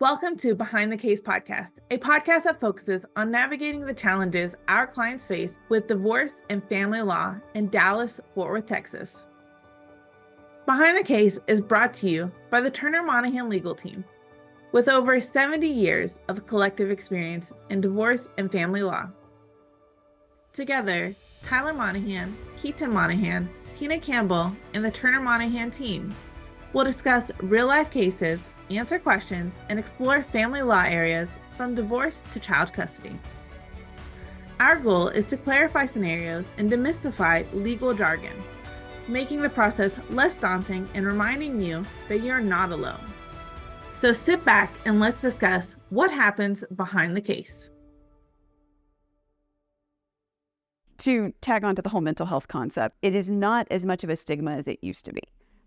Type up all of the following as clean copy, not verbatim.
Welcome to Behind the Case podcast, a podcast that focuses on navigating the challenges our clients face with divorce and family law in Dallas, Fort Worth, Texas. Behind the Case is brought to you by the Turner Monahan legal team. With over 70 years of collective experience in divorce and family law. Together, Tyler Monahan, Keaton Monahan, Tina Campbell, and the Turner Monahan team will discuss real-life cases, answer questions, and explore family law areas from divorce to child custody. Our goal is to clarify scenarios and demystify legal jargon, making the process less daunting and reminding you that you're not alone. So sit back and let's discuss what happens behind the case. To tag on to the whole mental health concept, it is not as much of a stigma as it used to be.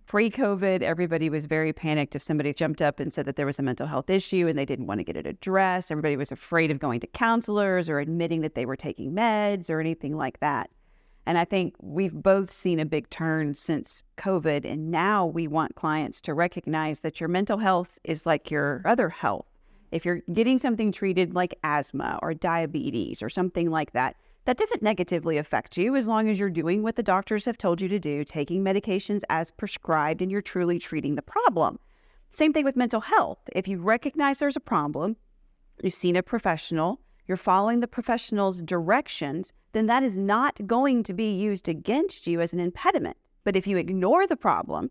Pre-COVID, everybody was very panicked if somebody jumped up and said that there was a mental health issue and they didn't want to get it addressed. Everybody was afraid of going to counselors or admitting that they were taking meds or anything like that. And I think we've both seen a big turn since COVID, and now we want clients to recognize that your mental health is like your other health. If you're getting something treated like asthma or diabetes or something like that, that doesn't negatively affect you as long as you're doing what the doctors have told you to do, taking medications as prescribed, and you're truly treating the problem. Same thing with mental health. If you recognize there's a problem, you've seen a professional, you're following the professional's directions, then that is not going to be used against you as an impediment. But if you ignore the problem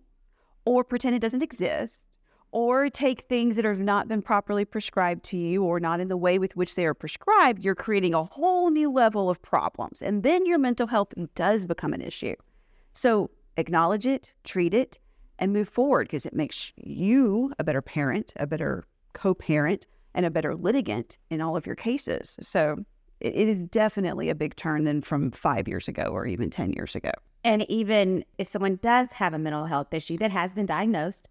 or pretend it doesn't exist, or take things that have not been properly prescribed to you or not in the way with which they are prescribed, you're creating a whole new level of problems. And then your mental health does become an issue. So acknowledge it, treat it, and move forward, because it makes you a better parent, a better co-parent, and a better litigant in all of your cases. So it is definitely a big turn than from 5 years ago or even 10 years ago. And even if someone does have a mental health issue that has been diagnosed,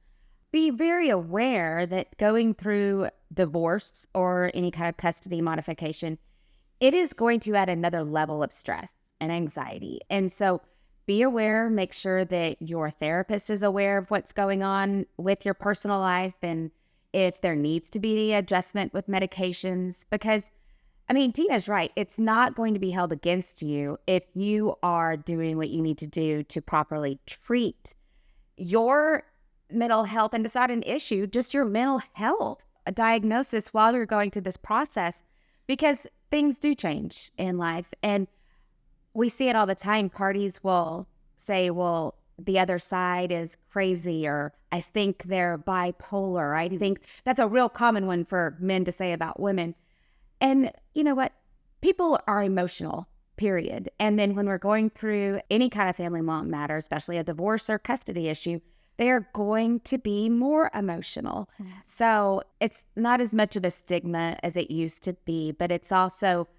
be very aware that going through divorce or any kind of custody modification, it is going to add another level of stress and anxiety. And so be aware, make sure that your therapist is aware of what's going on with your personal life and if there needs to be adjustment with medications. Because, I mean, Tina's right. It's not going to be held against you if you are doing what you need to do to properly treat your mental health, and it's not an issue, just your mental health, a diagnosis while you're going through this process, because things do change in life. And we see it all the time. Parties will say, well, the other side is crazy, or I think they're bipolar. I think that's a real common one for men to say about women. And you know what? People are emotional, period. And then when we're going through any kind of family law matter, especially a divorce or custody issue, they're going to be more emotional. So it's not as much of a stigma as it used to be, but it's also,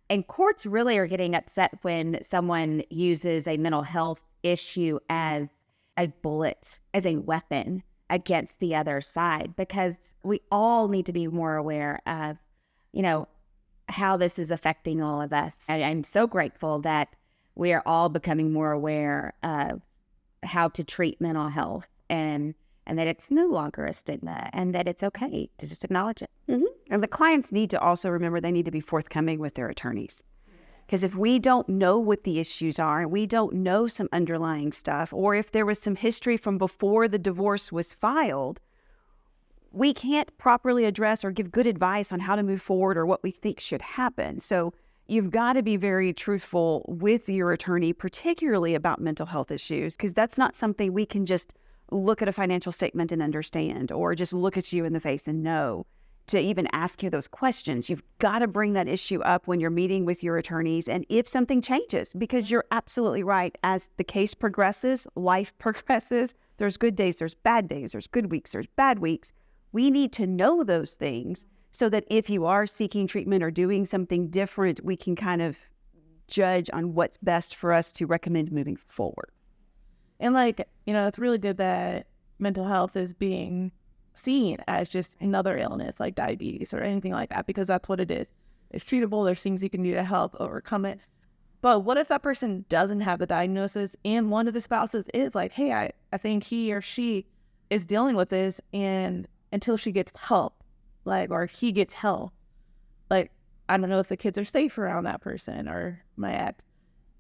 and courts really are getting upset when someone uses a mental health issue as a bullet, as a weapon against the other side, because we all need to be more aware of, how this is affecting all of us. And I'm so grateful that we are all becoming more aware of how to treat mental health. And that it's no longer a stigma, and that it's okay to just acknowledge it. Mm-hmm. And the clients need to also remember they need to be forthcoming with their attorneys. Because if we don't know what the issues are, and we don't know some underlying stuff, or if there was some history from before the divorce was filed, we can't properly address or give good advice on how to move forward or what we think should happen. So you've got to be very truthful with your attorney, particularly about mental health issues, because that's not something we can just look at a financial statement and understand, or just look at you in the face and know. To even ask you those questions, you've got to bring that issue up when you're meeting with your attorneys, and if something changes, because you're absolutely right. As the case progresses, life progresses, there's good days, there's bad days, there's good weeks, there's bad weeks. We need to know those things so that if you are seeking treatment or doing something different, we can kind of judge on what's best for us to recommend moving forward. And it's really good that mental health is being seen as just another illness like diabetes or anything like that, because that's what it is. It's treatable. There's things you can do to help overcome it. But what if that person doesn't have the diagnosis and one of the spouses is like, hey, I think he or she is dealing with this, and until she gets help, like, or he gets help. Like, I don't know if the kids are safe around that person or my ex.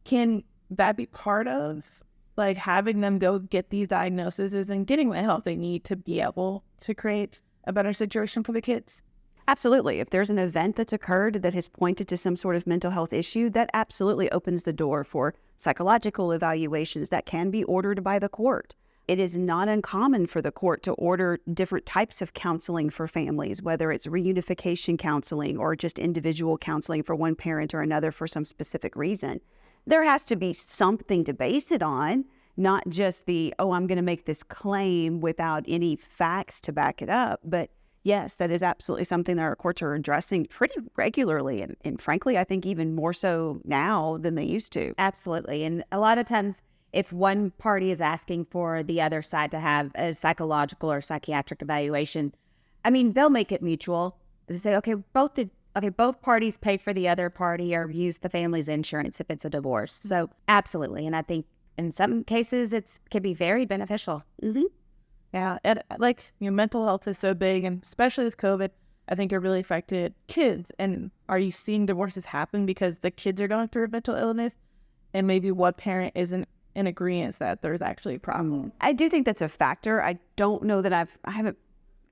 Can that be part of, like, having them go get these diagnoses and getting the help they need to be able to create a better situation for the kids? Absolutely. If there's an event that's occurred that has pointed to some sort of mental health issue, that absolutely opens the door for psychological evaluations that can be ordered by the court. It is not uncommon for the court to order different types of counseling for families, whether it's reunification counseling or just individual counseling for one parent or another for some specific reason. There has to be something to base it on, not just the, oh, I'm going to make this claim without any facts to back it up. But yes, that is absolutely something that our courts are addressing pretty regularly. And frankly, I think even more so now than they used to. Absolutely. And a lot of times, if one party is asking for the other side to have a psychological or psychiatric evaluation, I mean, they'll make it mutual. They say, okay, both parties pay for the other party or use the family's insurance if it's a divorce. So absolutely. And I think in some cases, it can be very beneficial. Mm-hmm. Yeah. And like, mental health is so big, and especially with COVID, I think it really affected kids. And are you seeing divorces happen because the kids are going through a mental illness and maybe what parent isn't in agreement that there's actually a problem? I do think that's a factor. I don't know that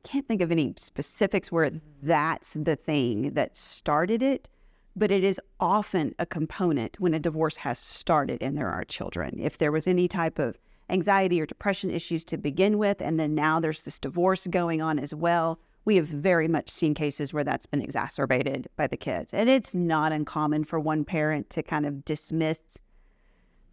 can't think of any specifics where that's the thing that started it, but it is often a component when a divorce has started and there are children. If there was any type of anxiety or depression issues to begin with, and then now there's this divorce going on as well, we have very much seen cases where that's been exacerbated by the kids. And it's not uncommon for one parent to kind of dismiss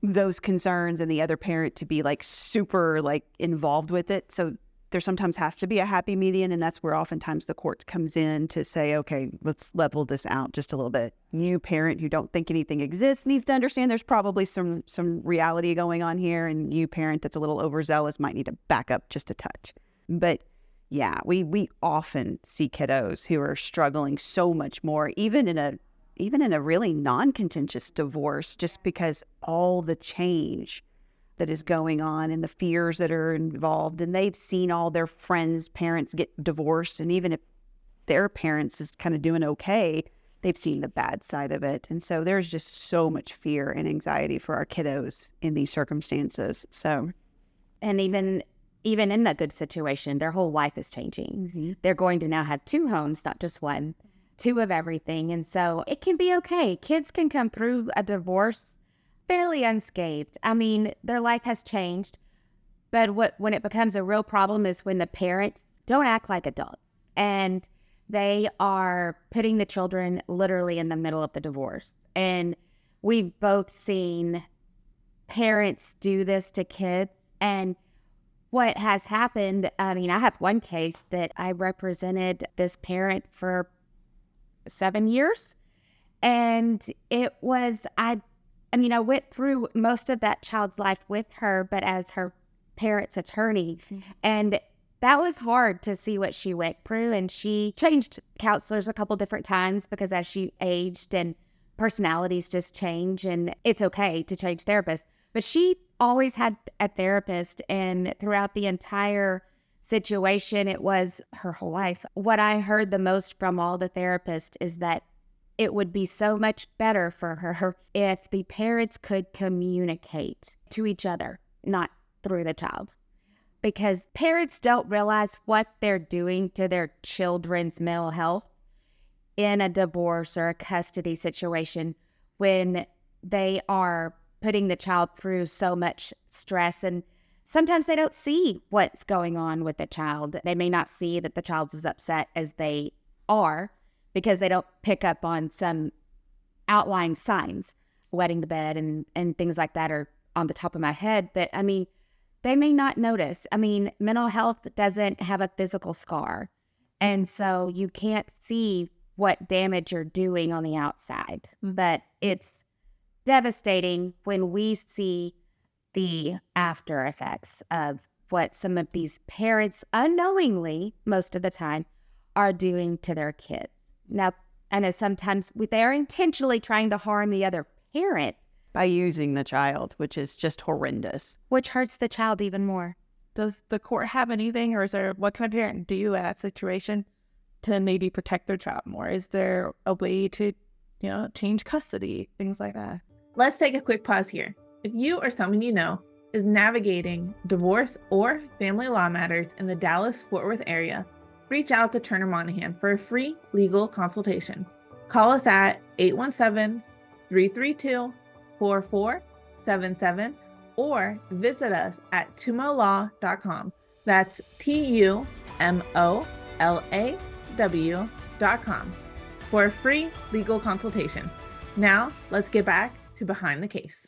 those concerns and the other parent to be like super like involved with it. So there sometimes has to be a happy median, and that's where oftentimes the court comes in to say, okay, let's level this out just a little bit. You parent who don't think anything exists needs to understand there's probably some reality going on here, and you parent that's a little overzealous might need to back up just a touch. But yeah, we often see kiddos who are struggling so much more, even in a really non-contentious divorce, just because all the change that is going on and the fears that are involved, and they've seen all their friends' parents get divorced, and even if their parents is kind of doing okay, they've seen the bad side of it. And so there's just so much fear and anxiety for our kiddos in these circumstances. So, and even in a good situation, their whole life is changing. Mm-hmm. They're going to now have 2 homes, not just one, 2 of everything. And so it can be okay. Kids can come through a divorce fairly unscathed. I mean, their life has changed, but when it becomes a real problem is when the parents don't act like adults and they are putting the children literally in the middle of the divorce. And we've both seen parents do this to kids. And what has happened, I mean, I have one case that I represented this parent for 7 years. And it was, I went through most of that child's life with her, but as her parent's attorney. And that was hard to see what she went through. And she changed counselors a couple different times because as she aged and personalities just change, and it's okay to change therapists. But she always had a therapist, and throughout the entire situation, it was her whole life. What I heard the most from all the therapists is that it would be so much better for her if the parents could communicate to each other, not through the child. Because parents don't realize what they're doing to their children's mental health in a divorce or a custody situation when they are putting the child through so much stress. And sometimes they don't see what's going on with the child. They may not see that the child is upset as they are, because they don't pick up on some outlying signs. Wetting the bed and things like that are on the top of my head. But I mean, they may not notice. I mean, mental health doesn't have a physical scar. And so you can't see what damage you're doing on the outside. But it's devastating when we see the after effects of what some of these parents unknowingly, most of the time, are doing to their kids. Now, I know sometimes they are intentionally trying to harm the other parent. By using the child, which is just horrendous. Which hurts the child even more. Does the court have anything, or is there, what can a parent do in that situation to maybe protect their child more? Is there a way to, change custody, things like that? Let's take a quick pause here. If you or someone you know is navigating divorce or family law matters in the Dallas-Fort Worth area, reach out to Turner Monahan for a free legal consultation. Call us at 817-332-4477 or visit us at tumolaw.com. That's TUMOLAW.com for a free legal consultation. Now, let's get back to Behind the Case.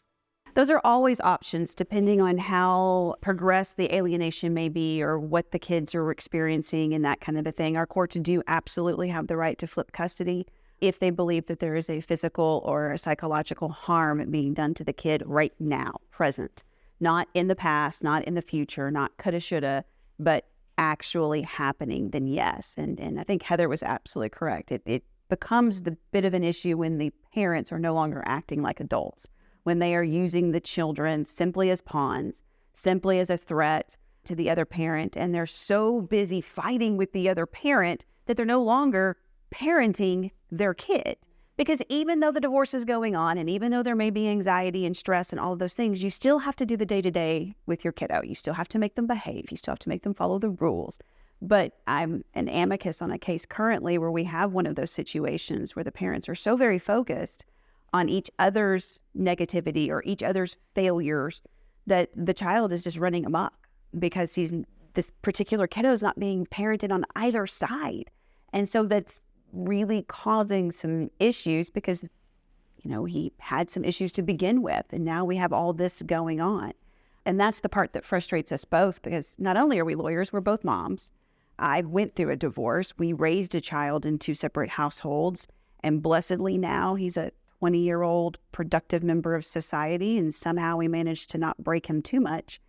Those are always options depending on how progressed the alienation may be or what the kids are experiencing and that kind of a thing. Our courts do absolutely have the right to flip custody if they believe that there is a physical or a psychological harm being done to the kid right now, present. Not in the past, not in the future, not coulda, shoulda, but actually happening, then yes. And I think Heather was absolutely correct. It becomes the bit of an issue when the parents are no longer acting like adults, when they are using the children simply as pawns, simply as a threat to the other parent, and they're so busy fighting with the other parent that they're no longer parenting their kid. Because even though the divorce is going on, and even though there may be anxiety and stress and all of those things, you still have to do the day-to-day with your kiddo. You still have to make them behave. You still have to make them follow the rules. But I'm an amicus on a case currently where we have one of those situations where the parents are so very focused on each other's negativity or each other's failures that the child is just running amok because this particular kiddo is not being parented on either side. And so that's really causing some issues because, he had some issues to begin with, and now we have all this going on. And that's the part that frustrates us both because not only are we lawyers, we're both moms. I went through a divorce. We raised a child in 2 separate households, and blessedly now he's a 20-year-old productive member of society, and somehow we managed to not break him too much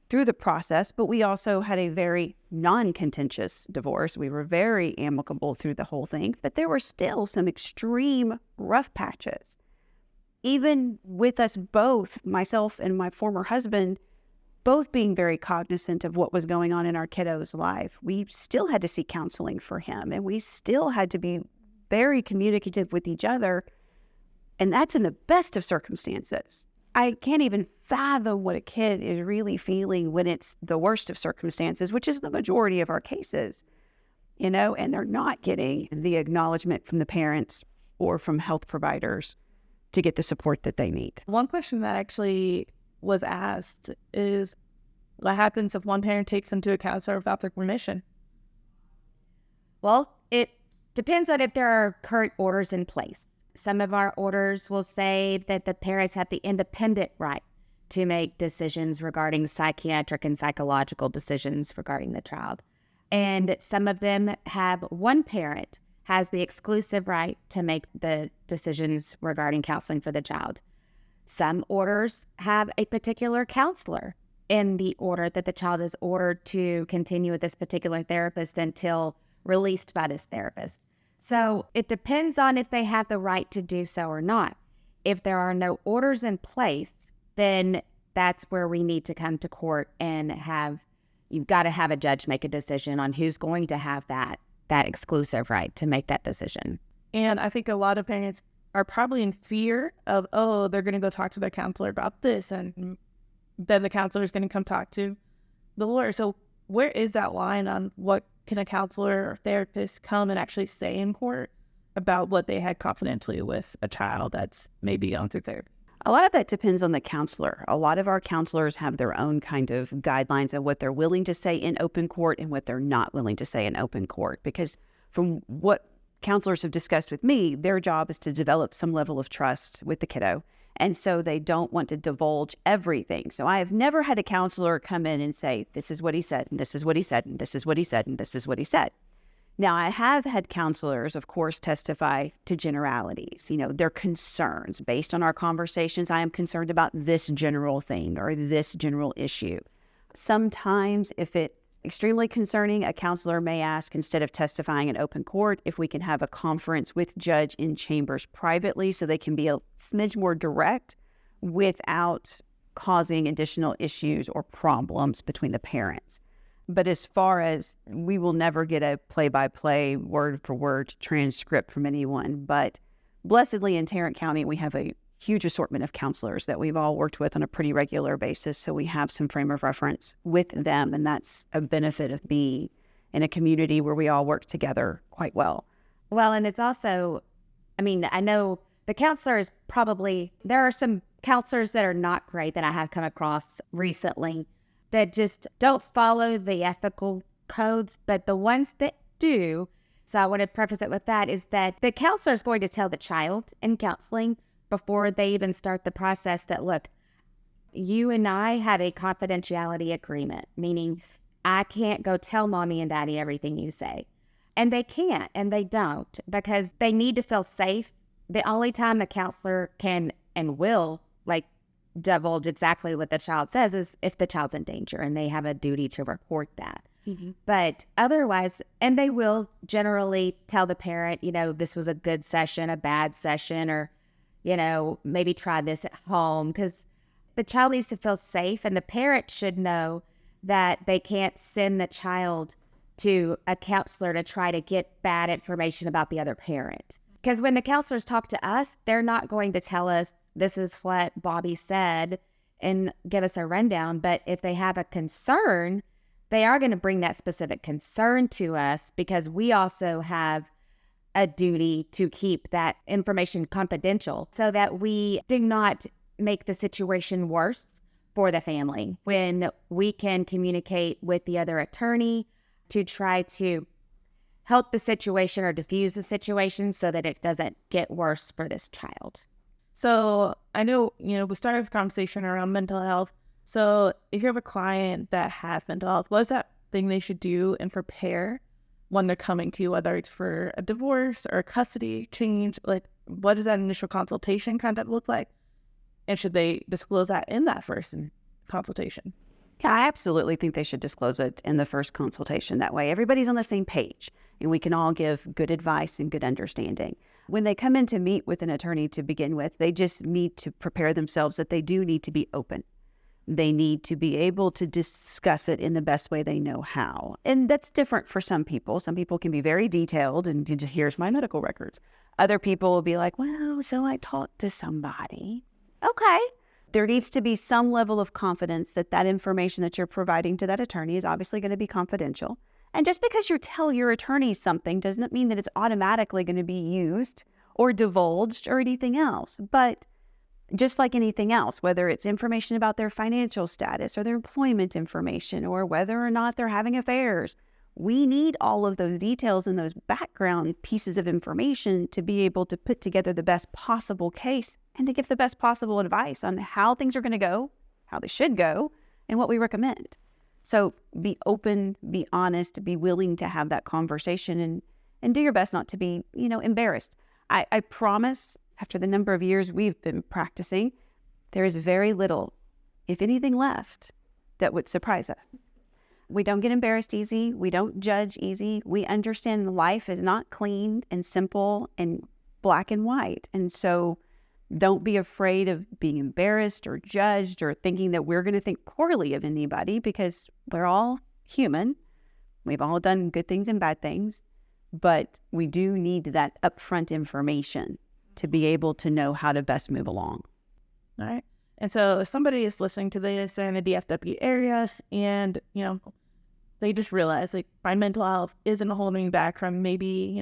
through the process. But we also had a very non-contentious divorce. We were very amicable through the whole thing, but there were still some extreme rough patches. Even with us both, myself and my former husband, both being very cognizant of what was going on in our kiddo's life, we still had to seek counseling for him, and we still had to be very communicative with each other. And that's in the best of circumstances. I can't even fathom what a kid is really feeling when it's the worst of circumstances, which is the majority of our cases, and they're not getting the acknowledgement from the parents or from health providers to get the support that they need. One question that actually was asked is, what happens if one parent takes them to a counselor without their permission? Well, it depends on if there are current orders in place. Some of our orders will say that the parents have the independent right to make decisions regarding psychiatric and psychological decisions regarding the child. And some of them have one parent has the exclusive right to make the decisions regarding counseling for the child. Some orders have a particular counselor in the order that the child is ordered to continue with this particular therapist until released by this therapist. So it depends on if they have the right to do so or not. If there are no orders in place, then that's where we need to come to court and you've got to have a judge make a decision on who's going to have that exclusive right to make that decision. And I think a lot of parents are probably in fear of, they're going to go talk to their counselor about this, and then the counselor is going to come talk to the lawyer. So where is that line on what can a counselor or therapist come and actually say in court about what they had confidentially with a child that's maybe going through therapy? A lot of that depends on the counselor. A lot of our counselors have their own kind of guidelines of what they're willing to say in open court and what they're not willing to say in open court. Because from what counselors have discussed with me, their job is to develop some level of trust with the kiddo. And so they don't want to divulge everything. So I have never had a counselor come in and say, this is what he said, and this is what he said, and this is what he said, and this is what he said. Now, I have had counselors, of course, testify to generalities, their concerns. Based on our conversations, I am concerned about this general thing or this general issue. Sometimes, if it's extremely concerning, a counselor may ask, instead of testifying in open court, if we can have a conference with judge in chambers privately so they can be a smidge more direct without causing additional issues or problems between the parents. But as far as we will never get a play-by-play, word-for-word transcript from anyone. But blessedly in Tarrant County, we have a huge assortment of counselors that we've all worked with on a pretty regular basis. So we have some frame of reference with them. And that's a benefit of being in a community where we all work together quite well. Well, and it's also, I mean, I know the counselors there are some counselors that are not great that I have come across recently that just don't follow the ethical codes, but the ones that do, so I want to preface it with that, is that the counselor is going to tell the child in counseling before they even start the process that, look, you and I have a confidentiality agreement, meaning I can't go tell mommy and daddy everything you say. And they can't, and they don't, because they need to feel safe. The only time the counselor can and will, divulge exactly what the child says is if the child's in danger, and they have a duty to report that. Mm-hmm. But otherwise, and they will generally tell the parent, this was a good session, a bad session, or, maybe try this at home, because the child needs to feel safe, and the parent should know that they can't send the child to a counselor to try to get bad information about the other parent. Because when the counselors talk to us, they're not going to tell us this is what Bobby said and give us a rundown. But if they have a concern, they are going to bring that specific concern to us, because we also have a duty to keep that information confidential so that we do not make the situation worse for the family, when we can communicate with the other attorney to try to help the situation or diffuse the situation so that it doesn't get worse for this child. So I know, we started this conversation around mental health. So if you have a client that has mental health, what is that thing they should do and prepare when they're coming to you, whether it's for a divorce or a custody change? What does that initial consultation kind of look like? And should they disclose that in that first consultation? Yeah, I absolutely think they should disclose it in the first consultation. That way everybody's on the same page and we can all give good advice and good understanding. When they come in to meet with an attorney to begin with, they just need to prepare themselves that they do need to be open. They need to be able to discuss it in the best way they know how. And that's different for some people. Some people can be very detailed and here's my medical records. Other people will be like, well, so I talked to somebody. Okay. There needs to be some level of confidence that that information that you're providing to that attorney is obviously going to be confidential. And just because you tell your attorney something doesn't mean that it's automatically going to be used or divulged or anything else. But just like anything else, whether it's information about their financial status or their employment information or whether or not they're having affairs, we need all of those details and those background pieces of information to be able to put together the best possible case and to give the best possible advice on how things are going to go, how they should go, and what we recommend. So be open, be honest, be willing to have that conversation and do your best not to be, embarrassed. I promise, after the number of years we've been practicing, there is very little, if anything, left that would surprise us. We don't get embarrassed easy. We don't judge easy. We understand life is not clean and simple and black and white. And so don't be afraid of being embarrassed or judged or thinking that we're going to think poorly of anybody, because we're all human. We've all done good things and bad things, but we do need that upfront information to be able to know how to best move along. All right. And so if somebody is listening to this in the DFW area and, they just realize my mental health isn't holding me back from maybe,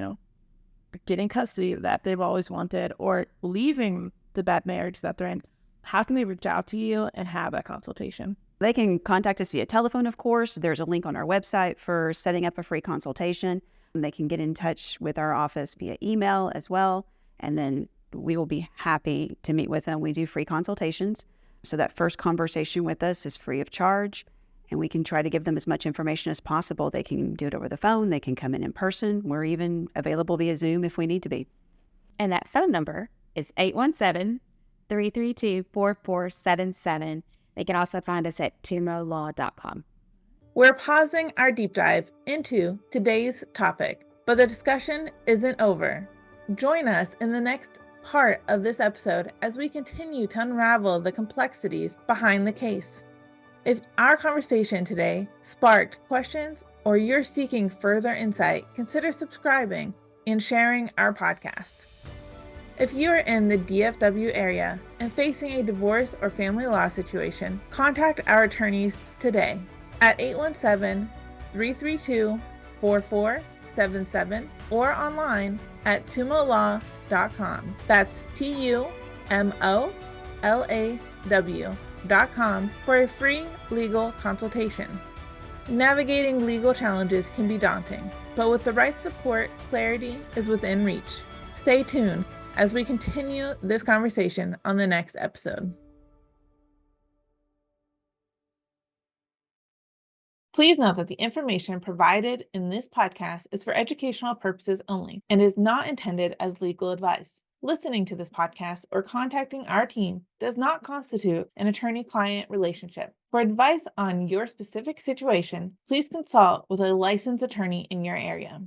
getting custody that they've always wanted or leaving the bad marriage that they're in, how can they reach out to you and have that consultation? They can contact us via telephone, of course. There's a link on our website for setting up a free consultation. They can get in touch with our office via email as well. And then we will be happy to meet with them. We do free consultations. So that first conversation with us is free of charge. And we can try to give them as much information as possible. They can do it over the phone. They can come in person. We're even available via Zoom if we need to be. And that phone number is 817-332-4477. They can also find us at tumolaw.com. We're pausing our deep dive into today's topic, but the discussion isn't over. Join us in the next part of this episode as we continue to unravel the complexities behind the case. If our conversation today sparked questions or you're seeking further insight, consider subscribing and sharing our podcast. If you are in the DFW area and facing a divorce or family law situation, contact our attorneys today at 817-332-4477 or online at tumolaw.com. That's TUMOLAW.com for a free legal consultation. Navigating legal challenges can be daunting, but with the right support, clarity is within reach. Stay tuned as we continue this conversation on the next episode. Please note that the information provided in this podcast is for educational purposes only and is not intended as legal advice. Listening to this podcast or contacting our team does not constitute an attorney-client relationship. For advice on your specific situation, please consult with a licensed attorney in your area.